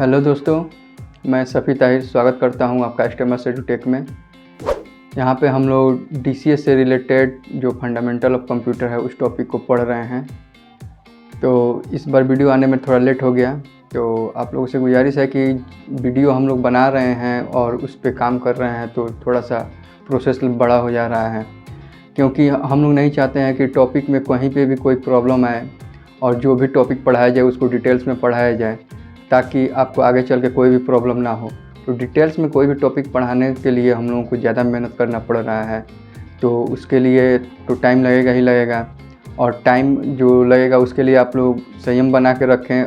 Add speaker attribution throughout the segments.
Speaker 1: Hello दोस्तों, मैं सफ़ी ताहिर स्वागत करता हूं आपका कस्टमर्स एडुटेक में। यहां पे हम लोग DCS से रिलेटेड जो फंडामेंटल ऑफ कंप्यूटर है उस टॉपिक को पढ़ रहे हैं। तो इस बार वीडियो आने में थोड़ा लेट हो गया, तो आप लोगों से गुजारिश है कि वीडियो हम लोग बना रहे हैं और उस पर काम कर रहे हैं तो थोड़ा सा प्रोसेस बड़ा हो जा रहा है, क्योंकि हम लोग नहीं चाहते हैं कि टॉपिक में कहीं पे भी कोई प्रॉब्लम आए और जो भी टॉपिक पढ़ाया जाए उसको डिटेल्स में पढ़ाया जाए ताकि आपको आगे चल के कोई भी प्रॉब्लम ना हो। तो डिटेल्स में कोई भी टॉपिक पढ़ाने के लिए हम लोगों को ज़्यादा मेहनत करना पड़ रहा है, तो उसके लिए तो टाइम लगेगा ही लगेगा, और टाइम जो लगेगा उसके लिए आप लोग संयम बना के रखें।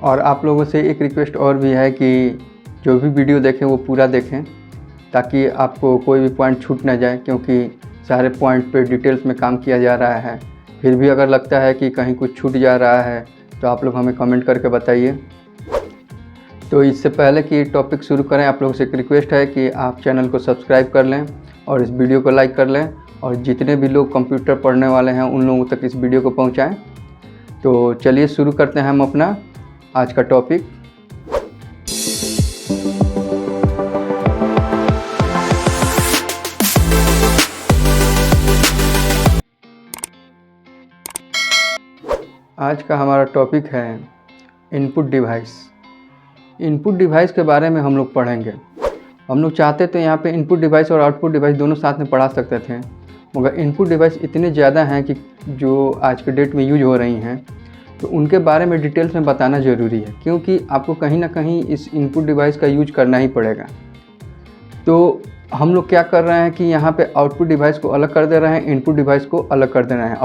Speaker 1: और आप लोगों से एक रिक्वेस्ट और भी है कि जो भी वीडियो देखें वो पूरा देखें ताकि आपको कोई भी पॉइंट छूट ना जाए, क्योंकि सारे पॉइंट पे डिटेल्स में काम किया जा रहा है। फिर भी अगर लगता है कि कहीं कुछ छूट जा रहा है तो आप लोग हमें कमेंट करके बताइए। तो इससे पहले कि टॉपिक शुरू करें, आप लोगों से एक रिक्वेस्ट है कि आप चैनल को सब्सक्राइब कर लें और इस वीडियो को लाइक कर लें, और जितने भी लोग कंप्यूटर पढ़ने वाले हैं उन लोगों तक इस वीडियो को पहुंचाएं। तो चलिए शुरू करते हैं हम अपना आज का टॉपिक। आज का हमारा टॉपिक है इनपुट डिवाइस। इनपुट डिवाइस के बारे में हम लोग पढ़ेंगे। हम लोग चाहते तो यहाँ पे इनपुट डिवाइस और आउटपुट डिवाइस दोनों साथ में पढ़ा सकते थे, मगर इनपुट डिवाइस इतने ज़्यादा हैं कि जो आज के डेट में यूज हो रही हैं, तो उनके बारे में डिटेल्स में बताना ज़रूरी है, क्योंकि आपको कहीं ना कहीं इस इनपुट डिवाइस का यूज करना ही पड़ेगा। तो हम लोग क्या कर रहे हैं कि यहाँ पे आउटपुट डिवाइस को अलग कर दे रहे हैं, इनपुट डिवाइस को अलग कर दे रहे हैं।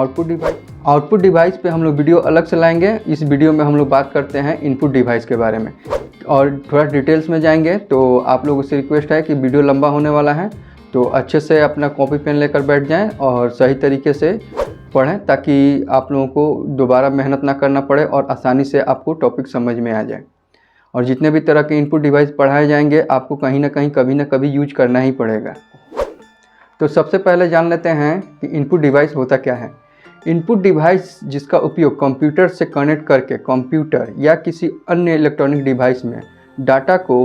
Speaker 1: आउटपुट डिवाइस पे हम लोग वीडियो अलग से लाएंगे। इस वीडियो में हम लोग बात करते हैं इनपुट डिवाइस के बारे में और थोड़ा डिटेल्स में जाएंगे। तो आप लोगों से रिक्वेस्ट है कि वीडियो लंबा होने वाला है, तो अच्छे से अपना कॉपी पेन लेकर बैठ जाएं और सही तरीके से पढ़ें ताकि आप लोगों को दोबारा मेहनत ना करना पड़े और आसानी से आपको टॉपिक समझ में आ जाए। और जितने भी तरह के इनपुट डिवाइस पढ़ाए जाएंगे आपको कहीं ना कहीं कभी ना कभी यूज करना ही पड़ेगा। तो सबसे पहले जान लेते हैं कि इनपुट डिवाइस होता क्या है। इनपुट डिवाइस जिसका उपयोग कंप्यूटर से कनेक्ट करके कंप्यूटर या किसी अन्य इलेक्ट्रॉनिक डिवाइस में डाटा को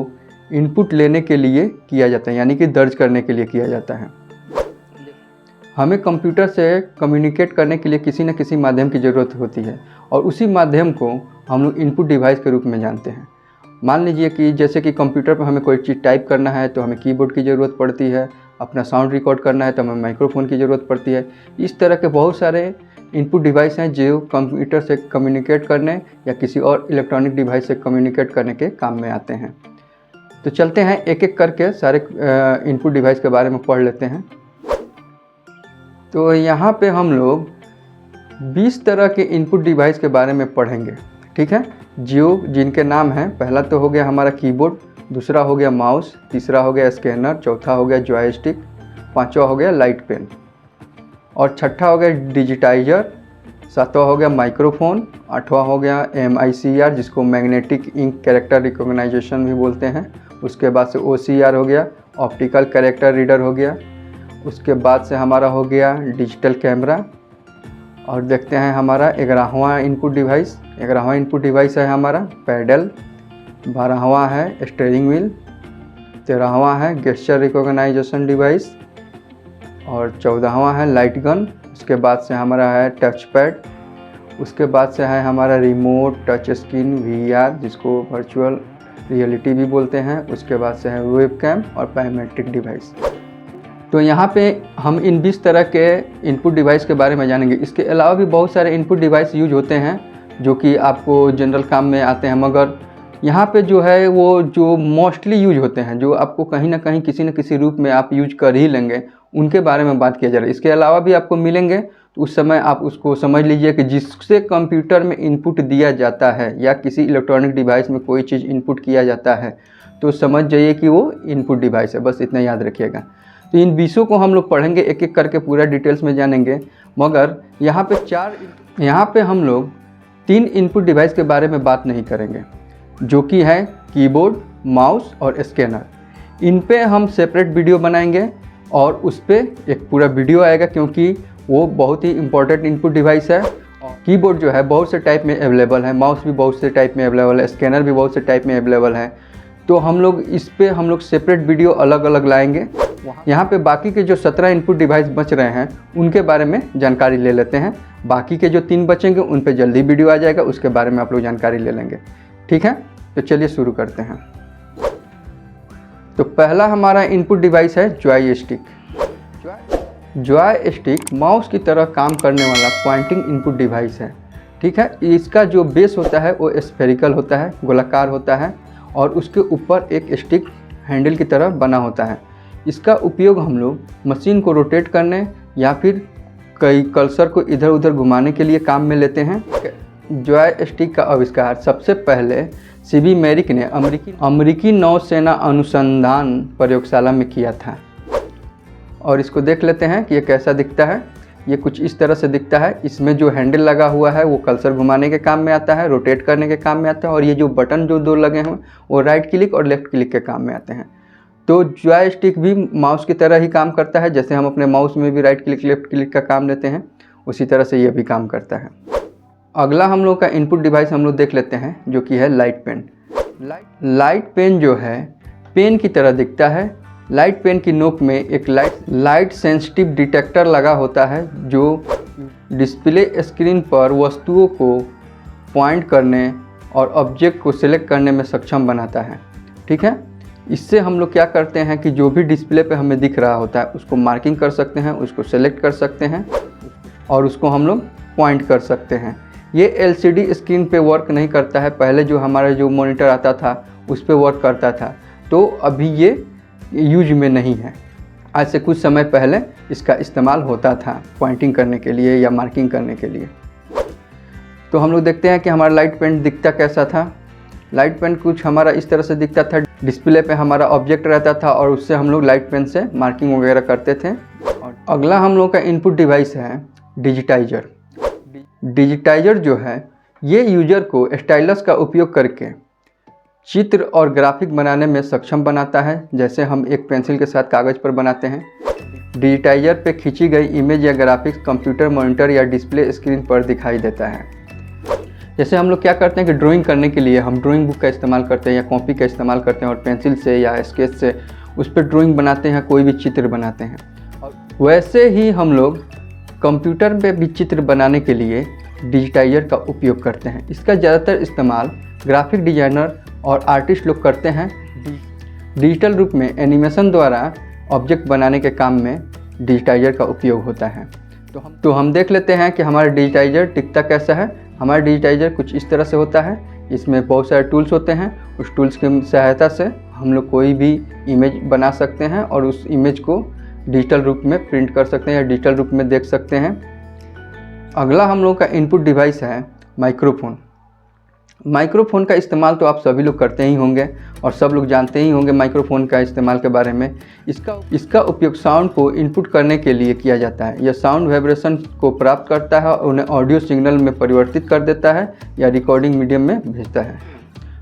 Speaker 1: इनपुट लेने के लिए किया जाता है, यानी कि दर्ज करने के लिए किया जाता है। हमें कंप्यूटर से कम्युनिकेट करने के लिए किसी न किसी माध्यम की ज़रूरत होती है और उसी माध्यम को हम लोग इनपुट डिवाइस के रूप में जानते हैं। मान लीजिए कि जैसे कि कंप्यूटर पर हमें कोई चीज़ टाइप करना है तो हमें कीबोर्ड की ज़रूरत पड़ती है, अपना साउंड रिकॉर्ड करना है तो हमें माइक्रोफोन की ज़रूरत पड़ती है। इस तरह के बहुत सारे इनपुट डिवाइस हैं जो कंप्यूटर से कम्युनिकेट करने या किसी और इलेक्ट्रॉनिक डिवाइस से कम्युनिकेट करने के काम में आते हैं। तो चलते हैं एक एक करके सारे इनपुट डिवाइस के बारे में पढ़ लेते हैं। तो यहाँ पे हम लोग 20 तरह के इनपुट डिवाइस के बारे में पढ़ेंगे, ठीक है, जिनके नाम हैं। पहला तो हो गया हमारा कीबोर्ड, दूसरा हो गया माउस, तीसरा हो गया स्कैनर, चौथा हो गया जॉयस्टिक, पांचवा हो गया लाइट पेन, और छठा हो गया डिजिटाइजर, सातवां हो गया माइक्रोफोन, आठवां हो गया MICR जिसको मैग्नेटिक इंक कैरेक्टर रिकॉग्नाइजेशन भी बोलते हैं। उसके बाद से OCR हो गया, ऑप्टिकल कैरेक्टर रीडर हो गया। उसके बाद से हमारा हो गया डिजिटल कैमरा। और देखते हैं हमारा 11वां इनपुट डिवाइस। 11वां इनपुट डिवाइस है हमारा पैडल, 12वां है स्टीयरिंग व्हील, 13वां है गेस्चर रिकॉग्नाइजेशन डिवाइस, और 14वां है लाइट गन। उसके बाद से हमारा है टच पैड। उसके बाद से है हमारा रिमोट, टच स्क्रीन, VR जिसको वर्चुअल रियलिटी भी बोलते हैं। उसके बाद से है वेबकैम और बायोमेट्रिक डिवाइस। तो यहाँ पे हम इन 20 तरह के इनपुट डिवाइस के बारे में जानेंगे। इसके अलावा भी बहुत सारे इनपुट डिवाइस यूज होते हैं जो कि आपको जनरल काम में आते हैं, मगर यहाँ पे जो है वो जो मोस्टली यूज होते हैं, जो आपको कहीं ना कहीं किसी न किसी रूप में आप यूज कर ही लेंगे, उनके बारे में बात किया जा रहा है। इसके अलावा भी आपको मिलेंगे, तो उस समय आप उसको समझ लीजिए कि जिससे कंप्यूटर में इनपुट दिया जाता है या किसी इलेक्ट्रॉनिक डिवाइस में कोई चीज़ इनपुट किया जाता है तो समझ जाइए कि वो इनपुट डिवाइस है। बस इतना याद रखिएगा। तो इन 20 को हम लोग पढ़ेंगे, एक एक करके पूरा डिटेल्स में जानेंगे, मगर यहाँ पे हम लोग 3 इनपुट डिवाइस के बारे में बात नहीं करेंगे, जो कि है कीबोर्ड, माउस और स्कैनर। इन पे हम सेपरेट वीडियो बनाएंगे और उस पर एक पूरा वीडियो आएगा, क्योंकि वो बहुत ही इम्पोर्टेंट इनपुट डिवाइस है कीबोर्ड जो है बहुत से टाइप में अवेलेबल है, माउस भी बहुत से टाइप में अवेलेबल है, स्कैनर भी बहुत से टाइप में अवेलेबल है। तो हम लोग इस पे सेपरेट वीडियो अलग अलग लाएंगे। यहाँ पे बाकी के जो 17 इनपुट डिवाइस बच रहे हैं उनके बारे में जानकारी ले लेते हैं। बाकी के जो 3 बचेंगे उन पे जल्दी वीडियो आ जाएगा, उसके बारे में आप लोग जानकारी ले लेंगे। ठीक है, तो चलिए शुरू करते हैं। तो पहला हमारा इनपुट डिवाइस है Joy stick. Joy stick mouse की तरह काम करने वाला पॉइंटिंग इनपुट डिवाइस है। ठीक है, इसका जो बेस होता है वो स्फेरिकल होता है, गोलाकार होता है, और उसके ऊपर एक स्टिक हैंडल की तरह बना होता है। इसका उपयोग हम लोग मशीन को रोटेट करने या फिर कई कर्सर को इधर उधर घुमाने के लिए काम में लेते हैं। जॉय स्टिक का आविष्कार सबसे पहले सीबी मैरिक ने अमेरिकी नौसेना अनुसंधान प्रयोगशाला में किया था। और इसको देख लेते हैं कि ये कैसा दिखता है। ये कुछ इस तरह से दिखता है। इसमें जो हैंडल लगा हुआ है वो कर्सर घुमाने के काम में आता है, रोटेट करने के काम में आता है, और ये जो बटन जो 2 लगे हैं वो राइट क्लिक और लेफ्ट क्लिक के काम में आते हैं। तो जॉय स्टिक भी माउस की तरह ही काम करता है। जैसे हम अपने माउस में भी राइट क्लिक लेफ्ट क्लिक का काम लेते हैं, उसी तरह से ये भी काम करता है। अगला हम लोग का इनपुट डिवाइस हम लोग देख लेते हैं, जो कि है लाइट पेन। लाइट पेन जो है पेन की तरह दिखता है। लाइट पेन की नोक में एक लाइट सेंसिटिव डिटेक्टर लगा होता है, जो डिस्प्ले स्क्रीन पर वस्तुओं को पॉइंट करने और ऑब्जेक्ट को सिलेक्ट करने में सक्षम बनाता है। ठीक है, इससे हम लोग क्या करते हैं कि जो भी डिस्प्ले पे हमें दिख रहा होता है उसको मार्किंग कर सकते हैं, उसको सेलेक्ट कर सकते हैं और उसको हम लोग पॉइंट कर सकते हैं। ये एलसीडी स्क्रीन पे वर्क नहीं करता है। पहले जो हमारा जो मॉनिटर आता था उस पे वर्क करता था, तो अभी ये यूज में नहीं है। आज से कुछ समय पहले इसका इस्तेमाल होता था पॉइंटिंग करने के लिए या मार्किंग करने के लिए। तो हम लोग देखते हैं कि हमारा लाइट पेन दिखता कैसा था। लाइट पेन कुछ हमारा इस तरह से दिखता था। डिस्प्ले पे हमारा ऑब्जेक्ट रहता था और उससे हम लोग लाइट पेन से मार्किंग वगैरह करते थे। और अगला हम लोग का इनपुट डिवाइस है डिजिटाइजर। डिजिटाइजर जो है ये यूजर को स्टाइलस का उपयोग करके चित्र और ग्राफिक बनाने में सक्षम बनाता है, जैसे हम एक पेंसिल के साथ कागज़ पर बनाते हैं। डिजिटाइजर पे खींची गई इमेज या ग्राफिक्स कंप्यूटर मॉनिटर या डिस्प्ले स्क्रीन पर दिखाई देता है। जैसे हम लोग क्या करते हैं कि ड्राइंग करने के लिए हम ड्राइंग बुक का इस्तेमाल करते हैं या कॉपी का इस्तेमाल करते हैं और पेंसिल से या स्केच से उस पर ड्राइंग बनाते हैं, कोई भी चित्र बनाते हैं। वैसे ही हम लोग कंप्यूटर पे भी चित्र बनाने के लिए डिजिटाइजर का उपयोग करते हैं। इसका ज़्यादातर इस्तेमाल ग्राफिक डिज़ाइनर और आर्टिस्ट लोग करते हैं। डिजिटल रूप में एनिमेशन द्वारा ऑब्जेक्ट बनाने के काम में डिजिटाइजर का उपयोग होता है। तो हम देख लेते हैं कि हमारा डिजिटाइजर टिकता कैसा है। हमारा डिजिटाइजर कुछ इस तरह से होता है। इसमें बहुत सारे टूल्स होते हैं। उस टूल्स की सहायता से हम लोग कोई भी इमेज बना सकते हैं और उस इमेज को डिजिटल रूप में प्रिंट कर सकते हैं या डिजिटल रूप में देख सकते हैं। अगला हम लोग का इनपुट डिवाइस है माइक्रोफोन। माइक्रोफोन का इस्तेमाल तो आप सभी लोग करते ही होंगे और सब लोग जानते ही होंगे माइक्रोफोन का इस्तेमाल के बारे में। इसका उपयोग साउंड को इनपुट करने के लिए किया जाता है। यह साउंड वाइब्रेशन को प्राप्त करता है और उन्हें ऑडियो सिग्नल में परिवर्तित कर देता है या रिकॉर्डिंग मीडियम में भेजता है।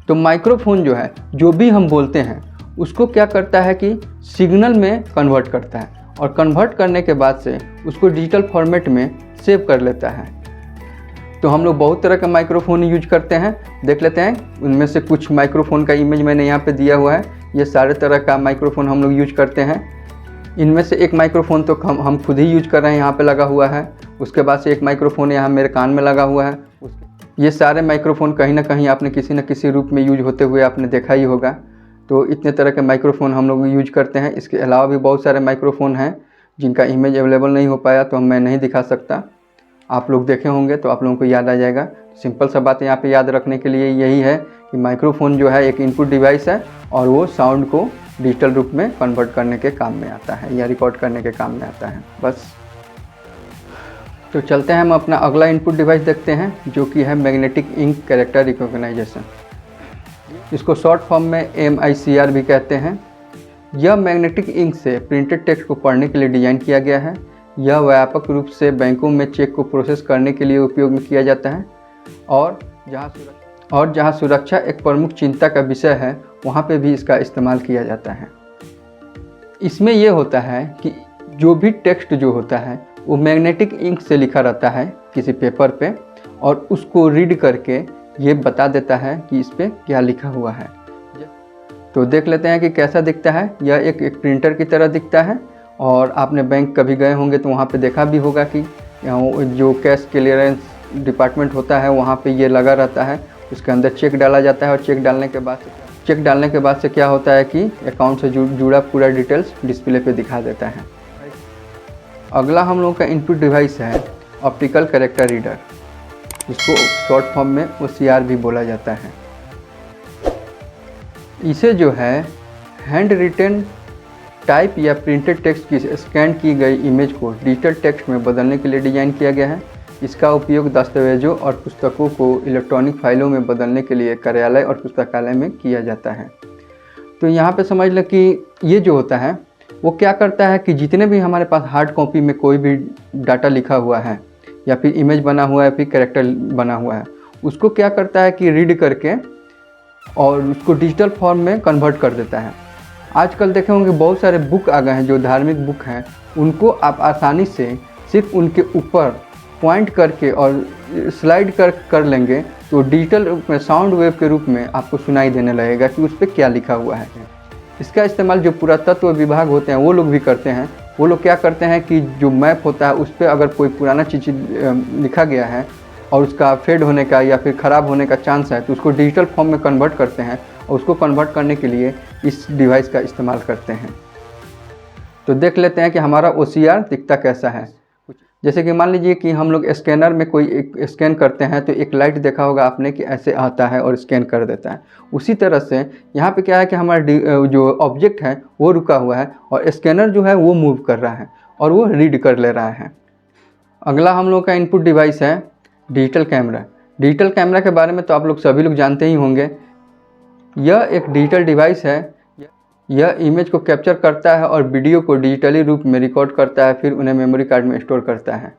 Speaker 1: तो माइक्रोफोन जो है, जो भी हम बोलते हैं उसको क्या करता है कि सिग्नल में कन्वर्ट करता है और कन्वर्ट करने के बाद से उसको डिजिटल फॉर्मेट में सेव कर लेता है। तो हम लोग बहुत तरह का माइक्रोफोन यूज करते हैं। देख लेते हैं उनमें से कुछ माइक्रोफोन का इमेज मैंने यहाँ पे दिया हुआ है। ये सारे तरह का माइक्रोफोन हम लोग यूज करते हैं। इनमें से एक माइक्रोफोन तो हम खुद ही यूज कर रहे हैं, यहाँ पे लगा हुआ है। उसके बाद से एक माइक्रोफोन यहाँ मेरे कान में लगा हुआ है। ये सारे माइक्रोफोन कहीं ना कहीं आपने किसी न किसी रूप में यूज होते हुए आपने देखा ही होगा। तो इतने तरह के माइक्रोफोन हम लोग यूज करते हैं। इसके अलावा भी बहुत सारे माइक्रोफोन हैं जिनका इमेज अवेलेबल नहीं हो पाया, तो मैं नहीं दिखा सकता। आप लोग देखे होंगे तो आप लोगों को याद आ जाएगा। सिंपल सा बात यहाँ पे याद रखने के लिए यही है कि माइक्रोफोन जो है एक इनपुट डिवाइस है और वो साउंड को डिजिटल रूप में कन्वर्ट करने के काम में आता है या रिकॉर्ड करने के काम में आता है। बस, तो चलते हैं हम अपना अगला इनपुट डिवाइस देखते हैं, जो कि है मैग्नेटिक इंक कैरेक्टर रिकॉग्नाइजेशन। इसको शॉर्ट फॉर्म में MICR भी कहते हैं। यह मैग्नेटिक इंक से प्रिंटेड टेक्स्ट को पढ़ने के लिए डिज़ाइन किया गया है। यह व्यापक रूप से बैंकों में चेक को प्रोसेस करने के लिए उपयोग में किया जाता है और जहां सुरक्षा एक प्रमुख चिंता का विषय है वहां पे भी इसका इस्तेमाल किया जाता है। इसमें यह होता है कि जो भी टेक्स्ट जो होता है वो मैग्नेटिक इंक से लिखा रहता है किसी पेपर पे, और उसको रीड करके ये बता देता है कि इस पर क्या लिखा हुआ है। तो देख लेते हैं कि कैसा दिखता है। यह एक प्रिंटर की तरह दिखता है और आपने बैंक कभी गए होंगे तो वहाँ पे देखा भी होगा कि जो कैश क्लियरेंस डिपार्टमेंट होता है वहाँ पे ये लगा रहता है। उसके अंदर चेक डाला जाता है और चेक डालने के बाद से क्या होता है कि अकाउंट से जुड़ा पूरा डिटेल्स डिस्प्ले पे दिखा देता है। अगला हम लोग का इनपुट डिवाइस है ऑप्टिकल कैरेक्टर रीडर, जिसको शॉर्ट फॉर्म में OCR भी बोला जाता है। इसे जो है हैंड रिटन टाइप या प्रिंटेड टेक्स्ट की स्कैन की गई इमेज को डिजिटल टेक्स्ट में बदलने के लिए डिज़ाइन किया गया है। इसका उपयोग दस्तावेजों और पुस्तकों को इलेक्ट्रॉनिक फाइलों में बदलने के लिए कार्यालय और पुस्तकालय में किया जाता है। तो यहाँ पे समझ लें कि ये जो होता है वो क्या करता है कि जितने भी हमारे पास हार्ड कॉपी में कोई भी डाटा लिखा हुआ है या फिर इमेज बना हुआ है, फिर कैरेक्टर बना हुआ है, उसको क्या करता है कि रीड करके और उसको डिजिटल फॉर्म में कन्वर्ट कर देता है। आजकल देखे होंगे बहुत सारे बुक आ गए हैं जो धार्मिक बुक हैं, उनको आप आसानी से सिर्फ उनके ऊपर पॉइंट करके और स्लाइड कर लेंगे तो डिजिटल रूप में साउंड वेव के रूप में आपको सुनाई देने लगेगा कि उस पर क्या लिखा हुआ है। इसका इस्तेमाल जो पुरातत्व विभाग होते हैं वो लोग भी करते हैं। वो लोग क्या करते हैं कि जो मैप होता है उस पर अगर कोई पुराना चीज़ लिखा गया है और उसका फेड होने का या फिर ख़राब होने का चांस है तो उसको डिजिटल फॉर्म में कन्वर्ट करते हैं और उसको कन्वर्ट करने के लिए इस डिवाइस का इस्तेमाल करते हैं। तो देख लेते हैं कि हमारा OCR दिखता कैसा है। जैसे कि मान लीजिए कि हम लोग स्कैनर में कोई एक स्कैन करते हैं तो एक लाइट देखा होगा आपने कि ऐसे आता है और स्कैन कर देता है। उसी तरह से यहाँ पे क्या है कि हमारा जो ऑब्जेक्ट है वो रुका हुआ है और स्कैनर जो है वो मूव कर रहा है और वो रीड कर ले रहा है। अगला हम लोग का इनपुट डिवाइस है डिजिटल कैमरा। डिजिटल कैमरा के बारे में तो आप लोग सभी लोग जानते ही होंगे। यह एक डिजिटल डिवाइस है। यह इमेज को कैप्चर करता है और वीडियो को डिजिटली रूप में रिकॉर्ड करता है, फिर उन्हें मेमोरी कार्ड में स्टोर करता है।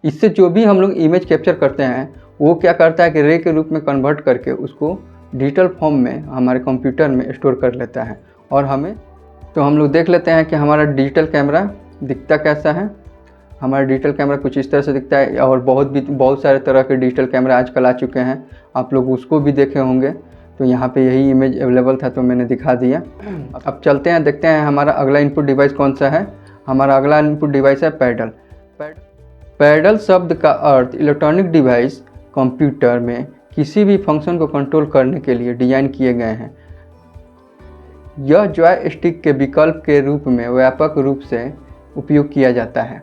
Speaker 1: इससे जो भी हम लोग इमेज कैप्चर करते हैं वो क्या करता है कि रे के रूप में कन्वर्ट करके उसको डिजिटल फॉर्म में हमारे कंप्यूटर में स्टोर कर लेता है और हमें तो हम लोग देख लेते हैं कि हमारा डिजिटल कैमरा दिखता कैसा है। हमारा डिजिटल कैमरा कुछ इस तरह से दिखता है और बहुत सारे तरह के डिजिटल कैमरा आजकल आ चुके हैं, आप लोग उसको भी देखे होंगे। तो यहाँ पे यही इमेज अवेलेबल था तो मैंने दिखा दिया। अब चलते हैं, देखते हैं हमारा अगला इनपुट डिवाइस कौन सा है। हमारा अगला इनपुट डिवाइस है पैडल। पैडल शब्द का अर्थ इलेक्ट्रॉनिक डिवाइस कंप्यूटर में किसी भी फंक्शन को कंट्रोल करने के लिए डिजाइन किए गए हैं। यह जॉयस्टिक के विकल्प के रूप में व्यापक रूप से उपयोग किया जाता है।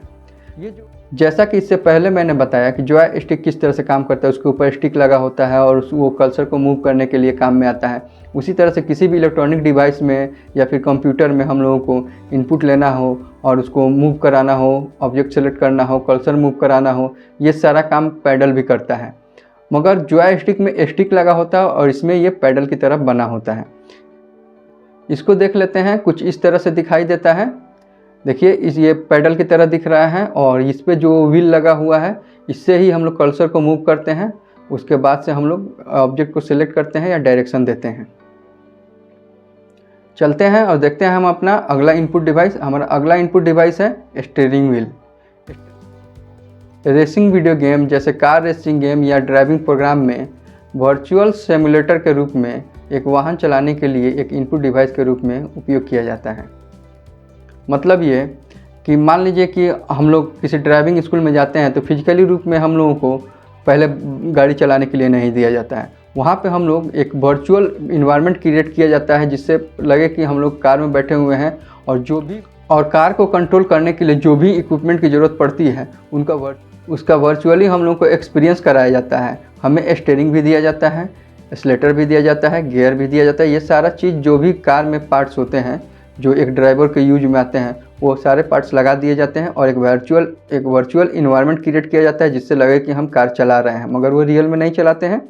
Speaker 1: जैसा कि इससे पहले मैंने बताया कि जॉयस्टिक किस तरह से काम करता है, उसके ऊपर स्टिक लगा होता है और वो कर्सर को मूव करने के लिए काम में आता है। उसी तरह से किसी भी इलेक्ट्रॉनिक डिवाइस में या फिर कंप्यूटर में हम लोगों को इनपुट लेना हो और उसको मूव कराना हो, ऑब्जेक्ट सेलेक्ट करना हो, कर्सर मूव कराना हो, ये सारा काम पैडल भी करता है। मगर जॉयस्टिक में स्टिक लगा होता है और इसमें ये पैडल की तरफ बना होता है। इसको देख लेते हैं, कुछ इस तरह से दिखाई देता है। देखिए ये पैडल की तरह दिख रहा है और इस पे जो व्हील लगा हुआ है इससे ही हम लोग कर्सर को मूव करते हैं। उसके बाद से हम लोग ऑब्जेक्ट को सिलेक्ट करते हैं या डायरेक्शन देते हैं। चलते हैं और देखते हैं हम अपना अगला इनपुट डिवाइस। हमारा अगला इनपुट डिवाइस है steering wheel. Racing video game जैसे कार रेसिंग गेम या ड्राइविंग प्रोग्राम में वर्चुअल सिमुलेटर के रूप में एक वाहन चलाने के लिए एक इनपुट डिवाइस के रूप में उपयोग किया जाता है। मतलब ये कि मान लीजिए कि हम लोग किसी ड्राइविंग स्कूल में जाते हैं तो फिजिकली रूप में हम लोगों को पहले गाड़ी चलाने के लिए नहीं दिया जाता है। वहाँ पे हम लोग एक वर्चुअल इन्वायरमेंट क्रिएट किया जाता है जिससे लगे कि हम लोग कार में बैठे हुए हैं और कार को कंट्रोल करने के लिए जो भी इक्विपमेंट की ज़रूरत पड़ती है उसका वर्चुअली हम लोग को एक्सपीरियंस कराया जाता है। हमें स्टीयरिंग भी दिया जाता है, एक्सीलरेटर भी दिया जाता है, गियर भी दिया जाता है। ये सारा चीज़ जो भी कार में पार्ट्स होते हैं जो एक ड्राइवर के यूज में आते हैं वो सारे पार्ट्स लगा दिए जाते हैं और एक वर्चुअल इन्वायरमेंट क्रिएट किया जाता है जिससे लगे कि हम कार चला रहे हैं, मगर वो रियल में नहीं चलाते हैं।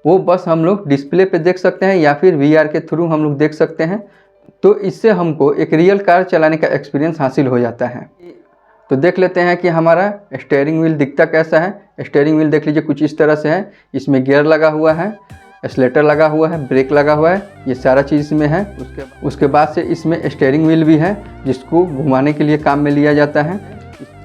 Speaker 1: वो बस हम लोग डिस्प्ले पे देख सकते हैं या फिर VR के थ्रू हम लोग देख सकते हैं। तो इससे हमको एक रियल कार चलाने का एक्सपीरियंस हासिल हो जाता है। तो देख लेते हैं कि हमारा स्टीयरिंग व्हील दिखता कैसा है। स्टीयरिंग व्हील देख लीजिए कुछ इस तरह से है। इसमें गियर लगा हुआ है, एक्सीलरेटर लगा हुआ है, ब्रेक लगा हुआ है, ये सारा चीज़ इसमें है। उसके बाद से इसमें स्टीयरिंग व्हील भी है जिसको घुमाने के लिए काम में लिया जाता है।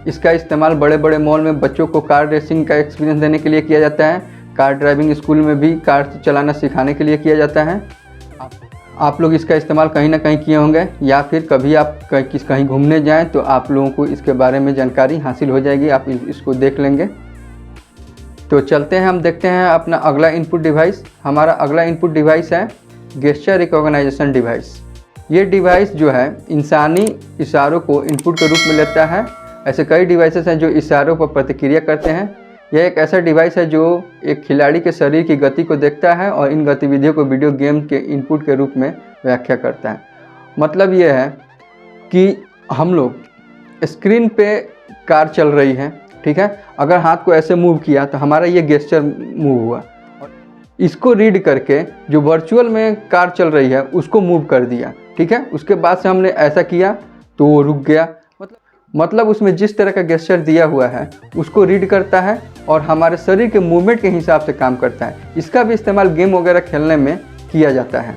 Speaker 1: इसका इस्तेमाल बड़े बड़े मॉल में बच्चों को कार रेसिंग का एक्सपीरियंस देने के लिए किया जाता है। कार ड्राइविंग स्कूल में भी कार चलाना सिखाने के लिए किया जाता है। आप लोग इसका इस्तेमाल कहीं ना कहीं किए होंगे, या फिर कभी आप कहीं घूमने जाएं तो आप लोगों को इसके बारे में जानकारी हासिल हो जाएगी, आप इसको देख लेंगे। तो चलते हैं, हम देखते हैं अपना अगला इनपुट डिवाइस। हमारा अगला इनपुट डिवाइस है गेस्चर रिकॉग्नाइजेशन डिवाइस। ये डिवाइस जो है इंसानी इशारों को इनपुट के रूप में लेता है। ऐसे कई डिवाइसेस हैं जो इशारों पर प्रतिक्रिया करते हैं। यह एक ऐसा डिवाइस है जो एक खिलाड़ी के शरीर की गति को देखता है और इन गतिविधियों को वीडियो गेम के इनपुट के रूप में व्याख्या करता है। मतलब ये है कि हम लोग स्क्रीन पे कार चल रही है, ठीक है, अगर हाथ को ऐसे मूव किया तो हमारा ये गेस्चर मूव हुआ। इसको रीड करके जो वर्चुअल में कार चल रही है उसको मूव कर दिया, ठीक है। उसके बाद से हमने ऐसा किया तो वो रुक गया। मतलब उसमें जिस तरह का गेस्चर दिया हुआ है उसको रीड करता है और हमारे शरीर के मूवमेंट के हिसाब से काम करता है। इसका भी इस्तेमाल गेम वगैरह खेलने में किया जाता है।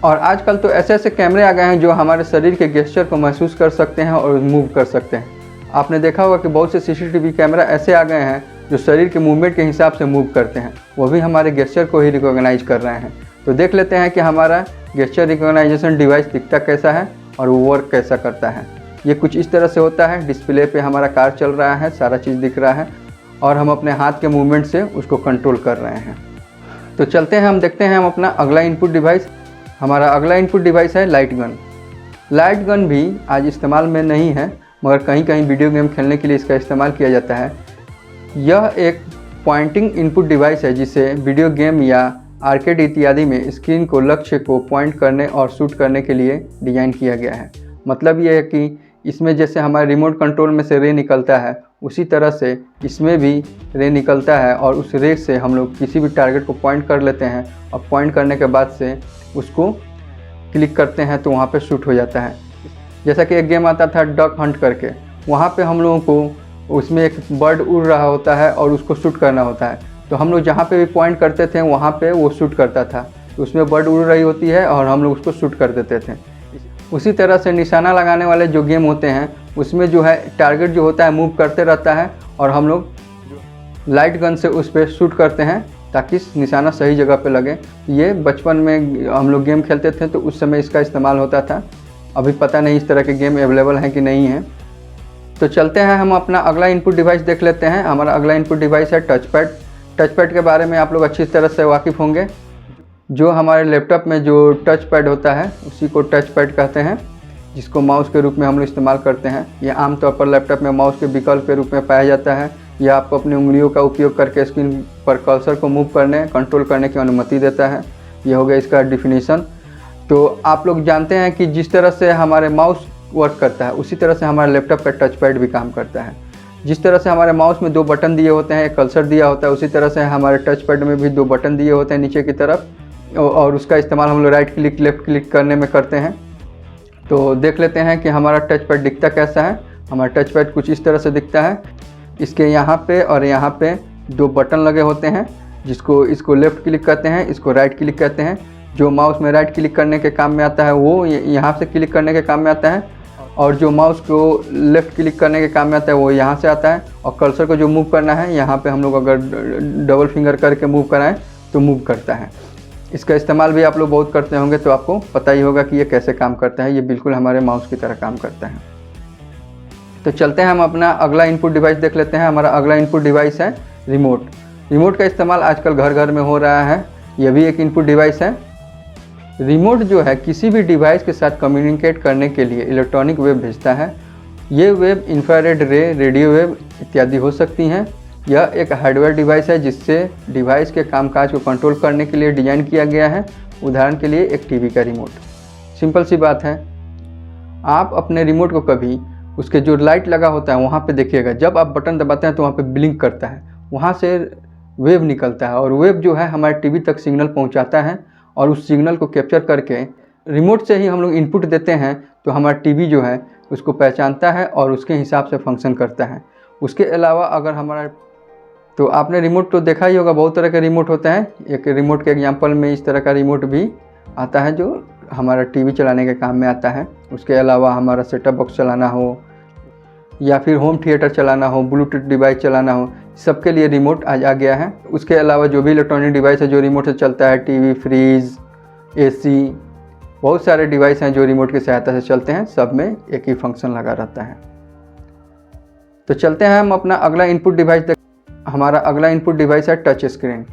Speaker 1: और आजकल तो ऐसे ऐसे कैमरे आ गए हैं जो हमारे शरीर के गेस्चर को महसूस कर सकते हैं और मूव कर सकते हैं। आपने देखा होगा कि बहुत से CCTV कैमरा ऐसे आ गए हैं जो शरीर के मूवमेंट के हिसाब से मूव करते हैं, वो भी हमारे गेस्चर को ही रिकॉग्नाइज कर रहे हैं। तो देख लेते हैं कि हमारा गेस्चर रिकॉग्नाइजेशन डिवाइस दिखता कैसा है और वो वर्क कैसा करता है। ये कुछ इस तरह से होता है। डिस्प्ले पे हमारा कार चल रहा है, सारा चीज़ दिख रहा है और हम अपने हाथ के मूवमेंट से उसको कंट्रोल कर रहे हैं। तो चलते हैं, हम देखते हैं हम अपना अगला इनपुट डिवाइस। हमारा अगला इनपुट डिवाइस है लाइट गन। लाइट गन भी आज इस्तेमाल में नहीं है, मगर कहीं कहीं वीडियो गेम खेलने के लिए इसका इस्तेमाल किया जाता है। यह एक पॉइंटिंग इनपुट डिवाइस है जिसे वीडियो गेम या आर्केड इत्यादि में स्क्रीन को लक्ष्य को पॉइंट करने और शूट करने के लिए डिज़ाइन किया गया है। मतलब यह है कि इसमें जैसे हमारे रिमोट कंट्रोल में से रे निकलता है, उसी तरह से इसमें भी रे निकलता है और उस रे से हम लोग किसी भी टारगेट को पॉइंट कर लेते हैं और पॉइंट करने के बाद से उसको क्लिक करते हैं तो वहाँ पे शूट हो जाता है। जैसा कि एक गेम आता था डक हंट करके, वहाँ पे हम लोगों को उसमें एक बर्ड उड़ रहा होता है और उसको शूट करना होता है। तो हम लोग जहाँ पे भी पॉइंट करते थे वहाँ पे वो शूट करता था। तो उसमें बर्ड उड़ रही होती है और हम लोग उसको शूट कर देते थे। उसी तरह से निशाना लगाने वाले जो गेम होते हैं उसमें जो है टारगेट जो होता है मूव करते रहता है और हम लोग लाइट गन से उस पर शूट करते हैं ताकि निशाना सही जगह पे लगे। ये बचपन में हम लोग गेम खेलते थे तो उस समय इसका इस्तेमाल होता था। अभी पता नहीं इस तरह के गेम अवेलेबल हैं कि नहीं है। तो चलते हैं, हम अपना अगला इनपुट डिवाइस देख लेते हैं। हमारा अगला इनपुट डिवाइस है टच पैड। टच पैड के बारे में आप लोग अच्छी तरह से वाकिफ़ होंगे। जो हमारे लैपटॉप में जो टच पैड होता है उसी को टच पैड कहते हैं, जिसको माउस के रूप में हम लोग इस्तेमाल करते हैं। यह आमतौर पर लैपटॉप में माउस के विकल्प के रूप में पाया जाता है। यह आपको अपनी उंगलियों का उपयोग करके स्क्रीन पर कर्सर को मूव करने कंट्रोल करने की अनुमति देता है। यह हो गया इसका डिफिनीशन। तो आप लोग जानते हैं कि जिस तरह से हमारे माउस वर्क करता है उसी तरह से हमारे लैपटॉप का टच पैड भी काम करता है। जिस तरह से हमारे माउस में 2 बटन दिए होते हैं, एक कर्सर दिया होता है, उसी तरह से हमारे टच पैड में भी 2 बटन दिए होते हैं नीचे की तरफ, और उसका इस्तेमाल हम लोग राइट क्लिक लेफ़्ट क्लिक करने में करते हैं। तो देख लेते हैं कि हमारा टच पैड दिखता कैसा है। हमारा टच पैड कुछ इस तरह से दिखता है। इसके यहाँ पे और यहाँ पे 2 बटन लगे होते हैं, इसको लेफ़्ट क्लिक कहते हैं, इसको राइट क्लिक कहते हैं। जो माउस में राइट क्लिक करने के काम में आता है वो यहाँ से क्लिक करने के काम में आता है, और जो माउस को लेफ़्ट क्लिक करने के काम में आता है वो यहाँ से आता है। और कर्सर को जो मूव करना है यहाँ पे हम लोग अगर डबल फिंगर करके मूव कराएं तो मूव करता है। इसका इस्तेमाल भी आप लोग बहुत करते होंगे तो आपको पता ही होगा कि ये कैसे काम करता है। ये बिल्कुल हमारे माउस की तरह काम करता है। तो चलते हैं, हम अपना अगला इनपुट डिवाइस देख लेते हैं। हमारा अगला इनपुट डिवाइस है रिमोट। रिमोट का इस्तेमाल आजकल घर घर में हो रहा है। यह भी एक इनपुट डिवाइस है। रिमोट जो है किसी भी डिवाइस के साथ कम्युनिकेट करने के लिए इलेक्ट्रॉनिक वेव भेजता है। ये वेव इंफ्रारेड रे, रेडियो वेव इत्यादि हो सकती हैं। यह एक हार्डवेयर डिवाइस है जिससे डिवाइस के कामकाज को कंट्रोल करने के लिए डिज़ाइन किया गया है। उदाहरण के लिए एक टीवी का रिमोट। सिंपल सी बात है, आप अपने रिमोट को कभी उसके जो लाइट लगा होता है वहाँ पे देखिएगा, जब आप बटन दबाते हैं तो वहाँ पे ब्लिंक करता है, वहाँ से वेव निकलता है और वेव जो है हमारे टीवी तक सिग्नल पहुँचाता है और उस सिग्नल को कैप्चर करके रिमोट से ही हम लोग इनपुट देते हैं तो हमारा टीवी जो है उसको पहचानता है और उसके हिसाब से फंक्शन करता है। उसके अलावा अगर हमारा, तो आपने रिमोट तो देखा ही होगा, बहुत तरह के रिमोट होते हैं। एक रिमोट के एग्जांपल में इस तरह का रिमोट भी आता है जो हमारा टीवी चलाने के काम में आता है। उसके अलावा हमारा सेटअप बॉक्स चलाना हो या फिर होम थिएटर चलाना हो, ब्लूटूथ डिवाइस चलाना हो, सबके लिए रिमोट आज आ गया है। उसके अलावा जो भी इलेक्ट्रॉनिक डिवाइस है जो रिमोट से चलता है, टीवी, फ्रिज, एसी, बहुत सारे डिवाइस हैं जो रिमोट की सहायता से चलते हैं, सब में एक ही फंक्शन लगा रहता है। तो चलते हैं हम अपना अगला इनपुट डिवाइस हमारा अगला इनपुट डिवाइस है टच स्क्रीन।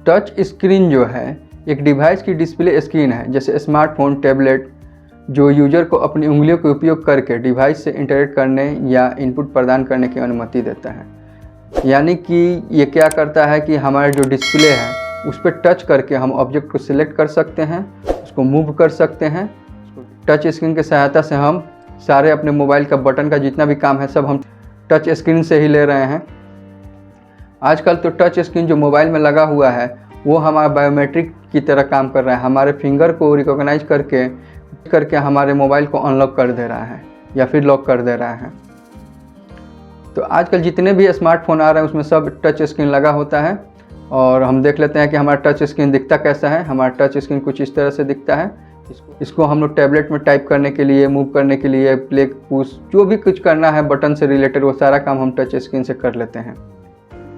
Speaker 1: टच स्क्रीन जो है एक डिवाइस की डिस्प्ले स्क्रीन है, जैसे स्मार्टफोन, टैबलेट, जो यूजर को अपनी उंगलियों का उपयोग करके डिवाइस से इंटरेक्ट करने या इनपुट प्रदान करने की अनुमति देता है। यानी कि ये क्या करता है कि हमारा जो डिस्प्ले है उस पर टच करके हम ऑब्जेक्ट को सिलेक्ट कर सकते हैं, उसको मूव कर सकते हैं। टच स्क्रीन की सहायता से हम सारे अपने मोबाइल का बटन का जितना भी काम है सब हम टच स्क्रीन से ही ले रहे हैं। आजकल तो टच स्क्रीन जो मोबाइल में लगा हुआ है वो हमारा बायोमेट्रिक की तरह काम कर रहा है, हमारे फिंगर को रिकॉग्नाइज करके हमारे मोबाइल को अनलॉक कर दे रहा है या फिर लॉक कर दे रहा है। तो आजकल जितने भी स्मार्टफोन आ रहे हैं उसमें सब टच स्क्रीन लगा होता है। और हम देख लेते हैं कि हमारा टच स्क्रीन दिखता कैसा है। हमारा टच स्क्रीन कुछ इस तरह से दिखता है। इसको हम लोग टैबलेट में टाइप करने के लिए, मूव करने के लिए, प्ले, पुश, जो भी कुछ करना है बटन से रिलेटेड वो सारा काम हम टच स्क्रीन से कर लेते हैं।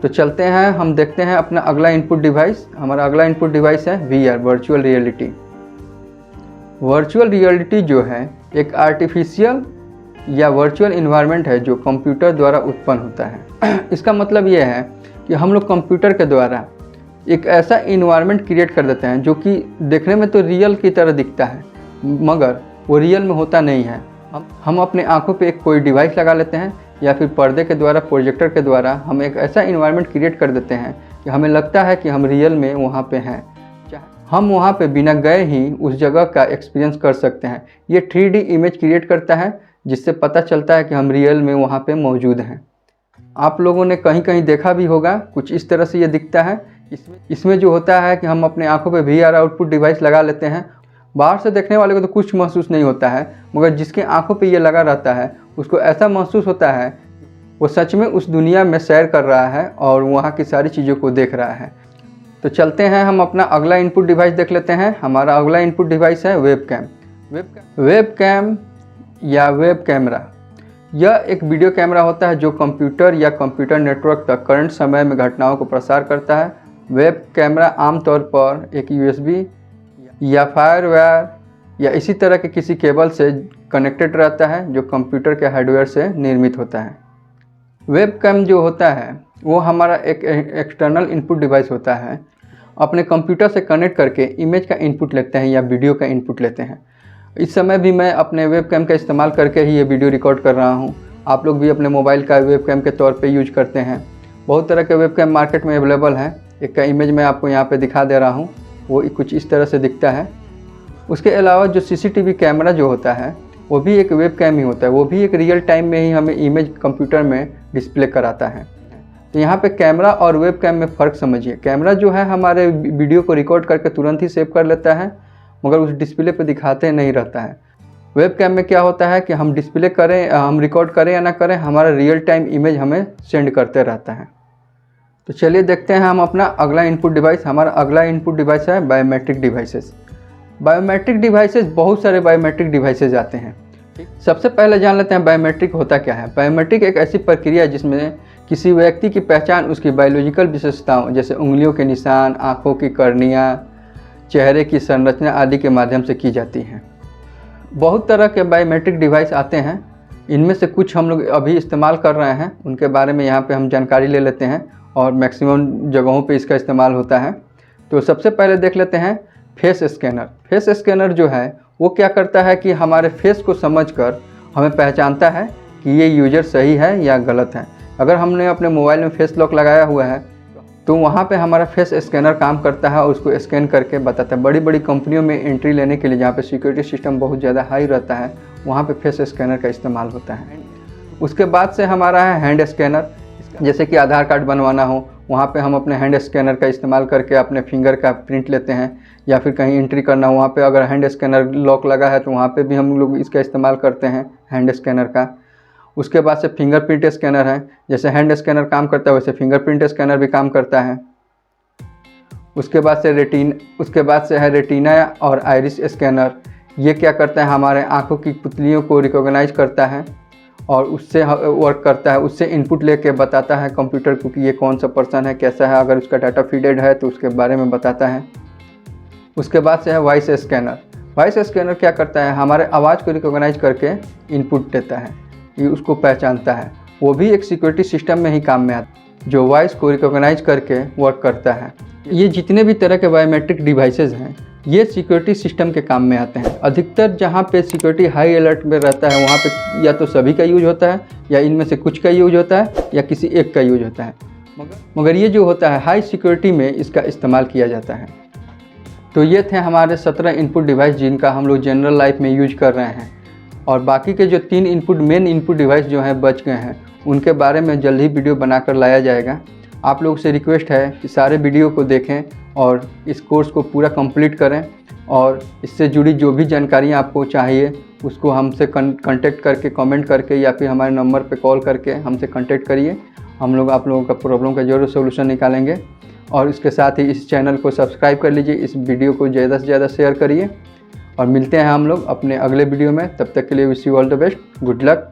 Speaker 1: तो चलते हैं, हम देखते हैं अपना अगला इनपुट डिवाइस। हमारा अगला इनपुट डिवाइस है VR, virtual reality. Virtual reality जो है एक आर्टिफिशियल या वर्चुअल इन्वायरमेंट है जो कंप्यूटर द्वारा उत्पन्न होता है। इसका मतलब ये है कि हम लोग कंप्यूटर के द्वारा एक ऐसा इन्वायरमेंट क्रिएट कर देते हैं जो कि देखने में तो रियल की तरह दिखता है मगर वो रियल में होता नहीं है। हम अपने आंखों पे एक कोई डिवाइस लगा लेते हैं या फिर पर्दे के द्वारा, प्रोजेक्टर के द्वारा हम एक ऐसा इन्वायरमेंट क्रिएट कर देते हैं कि हमें लगता है कि हम रियल में वहाँ पे हैं। हम वहाँ पे बिना गए ही उस जगह का एक्सपीरियंस कर सकते हैं। ये 3D इमेज क्रिएट करता है जिससे पता चलता है कि हम रियल में वहाँ पे मौजूद हैं। आप लोगों ने कहीं कहीं देखा भी होगा, कुछ इस तरह से ये दिखता है। इसमें जो होता है कि हम अपने आंखों पे VR आउटपुट डिवाइस लगा लेते हैं। बाहर से देखने वाले को तो कुछ महसूस नहीं होता है मगर जिसके आंखों पे ये लगा रहता है उसको ऐसा महसूस होता है वो सच में उस दुनिया में सैर कर रहा है और वहाँ की सारी चीज़ों को देख रहा है। तो चलते हैं, हम अपना अगला इनपुट डिवाइस देख लेते हैं। हमारा अगला इनपुट डिवाइस है वेबकैम। वेबकैम या वेब कैमरा, यह एक वीडियो कैमरा होता है जो कंप्यूटर या कंप्यूटर नेटवर्क तक करंट समय में घटनाओं को प्रसार करता है। वेब कैमरा आमतौर पर एक USB या फायरवायर या इसी तरह के किसी केबल से कनेक्टेड रहता है जो कंप्यूटर के हार्डवेयर से निर्मित होता है। वेबकैम जो होता है वो हमारा एक एक्सटर्नल इनपुट डिवाइस होता है। अपने कंप्यूटर से कनेक्ट करके इमेज का इनपुट लेते हैं या वीडियो का इनपुट लेते हैं। इस समय भी मैं अपने वेबकैम का इस्तेमाल करके ही ये वीडियो रिकॉर्ड कर रहा हूँ। आप लोग भी अपने मोबाइल का वेबकैम के तौर पे यूज करते हैं। बहुत तरह के वेबकैम मार्केट में अवेलेबल है। एक का इमेज मैं आपको यहाँ पे दिखा दे रहा हूँ, वो कुछ इस तरह से दिखता है। उसके अलावा जो CCTV कैमरा जो होता है वो भी एक वेबकैम ही होता है। वो भी एक रियल टाइम में ही हमें इमेज कंप्यूटर में डिस्प्ले कराता है। तो यहाँ पे कैमरा और वेबकैम में फ़र्क समझिए। कैमरा जो है हमारे वीडियो को रिकॉर्ड करके तुरंत ही सेव कर लेता है मगर उस डिस्प्ले पे दिखाते नहीं रहता है। वेबकैम में क्या होता है कि हम डिस्प्ले करें, हम रिकॉर्ड करें या ना करें, हमारा रियल टाइम इमेज हमें सेंड करते रहता है। तो चलिए देखते हैं हम अपना अगला इनपुट डिवाइस। हमारा अगला इनपुट डिवाइस है बायोमेट्रिक डिवाइसेस। बायोमेट्रिक डिवाइसेस, बहुत सारे बायोमेट्रिक डिवाइसेस आते हैं। सबसे पहले जान लेते हैं बायोमेट्रिक होता क्या है। बायोमेट्रिक एक ऐसी प्रक्रिया है जिसमें किसी व्यक्ति की पहचान उसकी बायोलॉजिकल विशेषताओं जैसे उंगलियों के निशान, आँखों की कर्निया, चेहरे की संरचना आदि के माध्यम से की जाती है। बहुत तरह के बायोमेट्रिक डिवाइस आते हैं। इनमें से कुछ हम लोग अभी इस्तेमाल कर रहे हैं, उनके बारे में यहाँ पे हम जानकारी ले लेते हैं और मैक्सिमम जगहों पे इसका इस्तेमाल होता है। तो सबसे पहले देख लेते हैं फेस स्कैनर। फेस स्कैनर जो है वो क्या करता है कि हमारे फेस को समझकर हमें पहचानता है कि ये यूज़र सही है या गलत है। अगर हमने अपने मोबाइल में फेस लॉक लगाया हुआ है तो वहाँ पे हमारा फेस स्कैनर काम करता है और उसको स्कैन करके बताता है। बड़ी बड़ी कंपनियों में एंट्री लेने के लिए जहाँ पे सिक्योरिटी सिस्टम बहुत ज़्यादा हाई रहता है वहाँ पे फेस स्कैनर का इस्तेमाल होता है। उसके बाद से हमारा है हैंड स्कैनर। जैसे कि आधार कार्ड बनवाना हो वहाँ पे हम अपने हैंड स्कैनर का इस्तेमाल करके अपने फिंगर का प्रिंट लेते हैं, या फिर कहीं एंट्री करना हो वहाँ पे अगर हैंड स्कैनर लॉक लगा है तो वहाँ पे भी हम लोग इसका इस्तेमाल करते हैं हैंड स्कैनर का। उसके बाद से फिंगरप्रिंट स्कैनर है। जैसे हैंड स्कैनर काम करता है वैसे फिंगरप्रिंट स्कैनर भी काम करता है। उसके बाद से है रेटिना और आइरिस स्कैनर। ये क्या करता है, हमारे आँखों की पुतलियों को रिकॉग्नाइज करता है और उससे वर्क करता है, उससे इनपुट लेके बताता है कंप्यूटर को कि ये कौन सा पर्सन है, कैसा है। अगर उसका डाटा फीडेड है तो उसके बारे में बताता है। उसके बाद से है वॉइस स्कैनर। वॉइस स्कैनर क्या करता है, हमारे आवाज़ को रिकॉग्नाइज करके इनपुट देता है, ये उसको पहचानता है। वो भी एक सिक्योरिटी सिस्टम में ही काम में आता है जो वॉइस को रिकॉग्नाइज करके वर्क करता है। ये जितने भी तरह के बायोमेट्रिक डिवाइसेस हैं ये सिक्योरिटी सिस्टम के काम में आते हैं। अधिकतर जहाँ पे सिक्योरिटी हाई अलर्ट में रहता है वहाँ पे या तो सभी का यूज होता है या इनमें से कुछ का यूज होता है या किसी एक का यूज होता है, मगर ये जो होता है हाई सिक्योरिटी में इसका इस्तेमाल किया जाता है। तो ये थे हमारे 17 इनपुट डिवाइस जिनका हम लोग जनरल लाइफ में यूज कर रहे हैं, और बाकी के जो 3 मेन इनपुट डिवाइस जो हैं बच गए हैं उनके बारे में जल्द ही वीडियो बनाकर लाया जाएगा। आप लोगों से रिक्वेस्ट है कि सारे वीडियो को देखें और इस कोर्स को पूरा कंप्लीट करें, और इससे जुड़ी जो भी जानकारियाँ आपको चाहिए उसको हमसे कांटेक्ट करके, कमेंट करके या फिर हमारे नंबर पे कॉल करके हमसे कांटेक्ट करिए। हम लोग आप लोगों का प्रॉब्लम का ज़रूर सोल्यूशन निकालेंगे। और इसके साथ ही इस चैनल को सब्सक्राइब कर लीजिए, इस वीडियो को ज़्यादा से ज़्यादा शेयर करिए, और मिलते हैं हम लोग अपने अगले वीडियो में। तब तक के लिए wish you all the best, good luck.